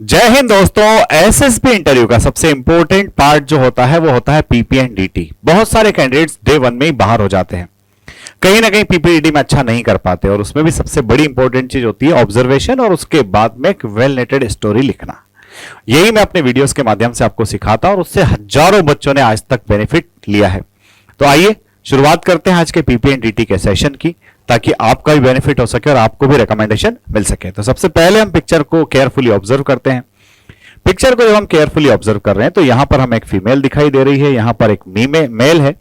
जय हिंद दोस्तों। SSB interview का सबसे इंपॉर्टेंट पार्ट जो होता है वो होता है पीपीएनडीटी। बहुत सारे कैंडिडेट्स डे वन में ही बाहर हो जाते हैं, कहीं ना कहीं पीपीडीटी में अच्छा नहीं कर पाते, और उसमें भी सबसे बड़ी इंपॉर्टेंट चीज होती है ऑब्जर्वेशन और उसके बाद में एक वेल नेटेड स्टोरी लिखना। यही मैं अपने वीडियोस के माध्यम से आपको सिखाता हूं और उससे हजारों बच्चों ने आज तक बेनिफिट लिया है। तो आइए शुरुआत करते हैं आज के पीपीएनडीटी के सेशन की, ताकि आपका भी बेनिफिट हो सके और आपको भी रिकमेंडेशन मिल सके। तो सबसे पहले हम पिक्चर को केयरफुली ऑब्जर्व करते हैं। पिक्चर को जब हम केयरफुली ऑब्जर्व कर रहे हैं तो यहां पर हमें एक फीमेल दिखाई दे रही है, यहां पर एक मेल है,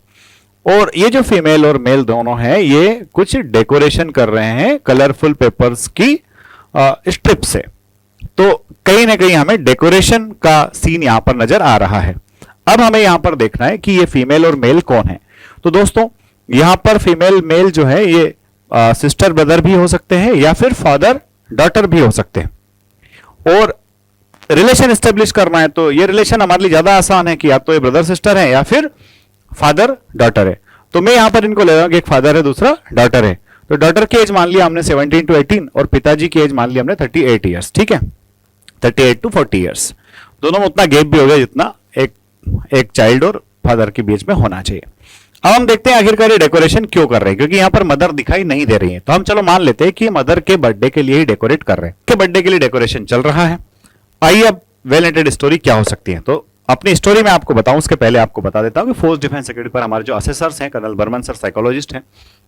और ये जो फीमेल और मेल दोनों हैं ये कुछ डेकोरेशन कर रहे हैं कलरफुल पेपर्स की स्ट्रिप से। तो कहीं ना कहीं हमें डेकोरेशन का सीन यहां पर नजर आ रहा है। अब हमें यहां पर देखना है कि ये फीमेल और मेल कौन है। तो दोस्तों यहां पर फीमेल मेल जो है ये सिस्टर ब्रदर भी हो सकते हैं या फिर फादर डॉटर भी हो सकते हैं। और रिलेशन एस्टेब्लिश करना है तो ये रिलेशन हमारे लिए ज्यादा आसान है कि या तो ये ब्रदर सिस्टर है या फिर फादर डॉटर है। तो मैं यहां पर इनको ले रहा हूं कि एक फादर है दूसरा डॉटर है। तो डॉटर की एज मान लिया हमने 17 to 18 और पिताजी की एज मान लिया हमने 38 ईयर्स। ठीक है, 38 to 40 ईयर्स। दोनों में उतना गैप भी हो गया जितना एक चाइल्ड और फादर के बीच में होना चाहिए। अब हम देखते हैं आखिरकार ये डेकोरेशन क्यों कर रहे हैं, क्योंकि यहां पर मदर दिखाई नहीं दे रही है। तो हम चलो मान लेते हैं कि मदर के बर्थडे के लिए ही डेकोरेट कर रहे हैं, कि बर्थडे के लिए डेकोरेशन चल रहा है। आइए अब वेल नेटेड स्टोरी क्या हो सकती है। तो अपनी स्टोरी में आपको बताऊं उसके पहले आपको बता देता हूं कि फोर्स डिफेंस एकेडमी पर हमारे जो असेसर्स हैं, कर्नल बर्मन सर साइकोलॉजिस्ट हैं,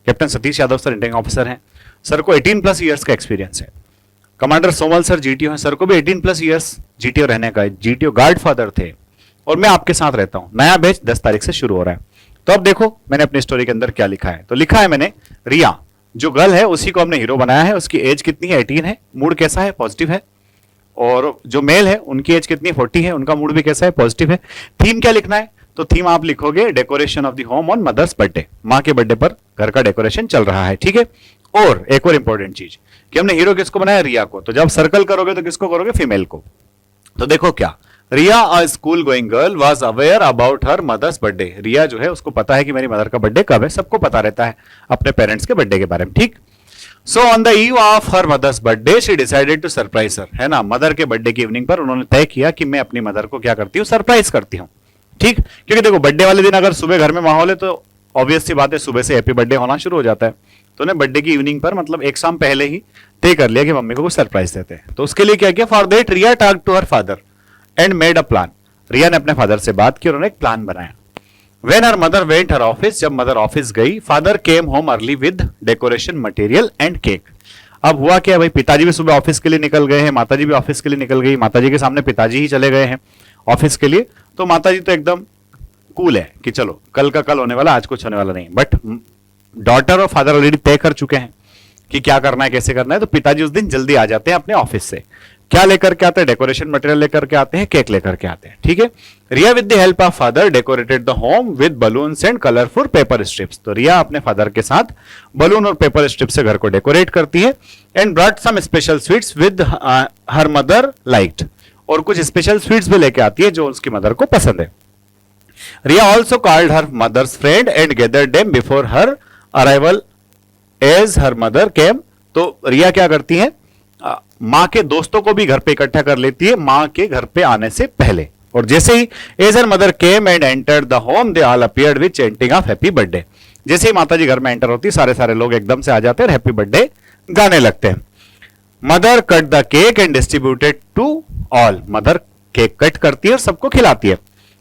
captain Satish Yadav sir intake officer हैं, सर को 18+ ईयर्स का एक्सपीरियंस है। कमांडर सोमल सर जीटीओ हैं, सर को भी 18+ ईयर्स जीटीओ रहने का, जीटीओ गार्ड फादर थे, और मैं आपके साथ रहता हूं। नया बैच 10 तारीख से शुरू हो रहा है। तो अब देखो मैंने अपनी स्टोरी के अंदर क्या लिखा है। तो लिखा है मैंने, रिया जो गर्ल है उसी को हमने हीरो बनाया है। उसकी एज कितनी है? 18 है। मूड कैसा है? पॉजिटिव है। और जो मेल है उनकी एज कितनी? 40 है। उनका मूड भी कैसा है? पॉजिटिव है। थीम क्या लिखना है? तो थीम आप लिखोगे decoration of the home on mother's birthday. माँ के बर्थडे पर घर का डेकोरेशन चल रहा है। ठीक है। और एक और इंपॉर्टेंट चीज कि हमने हीरो किसको बनाया? रिया को। तो जब सर्कल करोगे तो किसको करोगे? फीमेल को। तो देखो क्या, Riya a school going girl was aware about her mother's birthday. Riya जो है उसको पता है कि मेरी मदर का बर्थडे कब है। सबको पता रहता है अपने पेरेंट्स के बर्थडे के बारे में। ठीक। So on the eve of her mother's birthday she decided to surprise her, है ना। मदर के बर्थडे की इवनिंग पर उन्होंने तय किया कि मैं अपनी मदर को क्या करती हूँ? सरप्राइज करती हूँ। ठीक। क्योंकि देखो बर्थडे वाले दिन अगर सुबह घर में माहौल है तो ऑब्वियस सी बात है सुबह से हैप्पी बर्थडे होना शुरू हो जाता है। तो उन्हें बर्थडे की इवनिंग पर मतलब एक शाम पहले ही तय कर लिया कि मम्मी को कुछ सरप्राइज देते हैं। तो उसके लिए क्या किया? For that Riya talked to her father and made a plan. Riya ने अपने फादर से बात की और उन्होंने एक प्लान बनाया। When her mother went her office, जब मदर ऑफिस गई, father came home early with decoration material and cake. अब हुआ क्या भाई, पिताजी भी सुबह ऑफिस के लिए निकल गए हैं, माताजी भी ऑफिस के लिए निकल गई। माताजी के सामने पिताजी ही चले गए हैं ऑफिस के लिए। तो माताजी तो एकदम कूल है कि चलो कल का कल होने वाला, आज कुछ होने वाला नहीं। बट डॉटर और फादर ऑलरेडी तय कर चुके हैं कि क्या करना है, कैसे करना है। तो पिताजी उस दिन जल्दी आ जाते हैं अपने ऑफिस से। क्या लेकर के आते हैं? डेकोरेशन मटेरियल लेकर के आते हैं, केक लेकर के आते हैं। ठीक है। Riya with the help of father decorated the home with balloons and colourful paper strips. तो रिया अपने फादर के साथ बलून और पेपर स्ट्रिप से घर को डेकोरेट करती है। And brought some special sweets with her mother liked, और कुछ स्पेशल स्वीट्स भी लेके आती है जो उसकी मदर को पसंद है। Riya also called her mother's friend and gathered them before her arrival as her mother came. तो रिया क्या करती है? मां के दोस्तों को भी घर पे इकट्ठा कर लेती है मां के घर पे आने से पहले। और जैसे ही as her mother came and entered the home they all appeared with chanting of happy birthday. जैसे ही माताजी घर में एंटर होती सारे लोग एकदम से आ जाते हैं और हैप्पी बर्थडे गाने लगते हैं। Mother cut the cake and distributed to all. Mother cake cut करती है और सबको खिलाती है।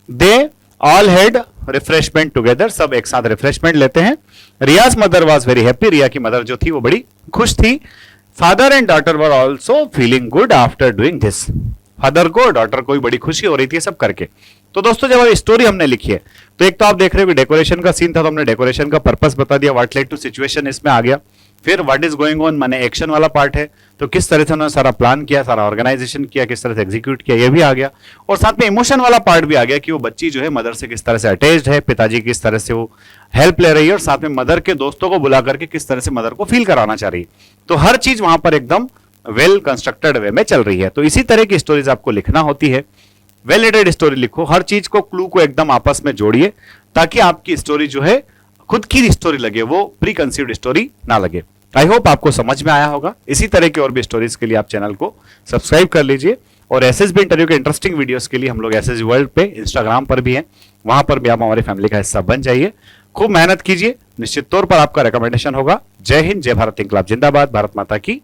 They all had refreshment together, सब एक साथ रिफ्रेशमेंट लेते हैं। Riya's mother was very happy, Riya की मदर जो थी वो बड़ी खुश थी। Father and daughter were also feeling good after doing this. Father को डॉटर को भी बड़ी खुशी हो रही थी सब करके। तो दोस्तों जब स्टोरी हमने लिखी है तो एक तो आप देख रहे हो कि डेकोरेशन का सीन था, तो हमने डेकोरेशन का पर्पस बता दिया, व्हाट लेड टू सिचुएशन इसमें आ गया। फिर व्हाट इज गोइंग ऑन माने एक्शन वाला पार्ट है, तो किस तरह से उन्होंने सारा प्लान किया, सारा ऑर्गेनाइजेशन किया, किस तरह से एग्जीक्यूट किया, ये भी आ गया। और साथ में इमोशन वाला पार्ट भी आ गया कि वो बच्ची जो है मदर से किस तरह से अटैच्ड है, पिताजी किस तरह से वो हेल्प ले रही है, और साथ में मदर के दोस्तों को बुला करके किस तरह से मदर को फील कराना चाह रही है। तो हर चीज वहां पर एकदम वेल कंस्ट्रक्टेड वे में चल रही है। तो इसी तरह की स्टोरीज आपको लिखना होती है। वेल नेटेड स्टोरी लिखो, हर चीज को क्लू को एकदम आपस में जोड़िए ताकि आपकी स्टोरी जो है खुद की स्टोरी लगे, वो प्री कंसीव्ड स्टोरी ना लगे। आई होप आपको समझ में आया होगा। इसी तरह की और भी स्टोरीज के लिए आप चैनल को सब्सक्राइब कर लीजिए और एसएसबी इंटरव्यू के इंटरेस्टिंग वीडियोस के लिए हम लोग एसएसबी वर्ल्ड पे इंस्टाग्राम पर भी हैं, वहां पर भी आप हमारी फैमिली का हिस्सा बन जाइए। खूब मेहनत कीजिए, निश्चित तौर पर आपका रिकमेंडेशन होगा। जय हिंद, जय भारत, इंकलाब जिंदाबाद, भारत माता की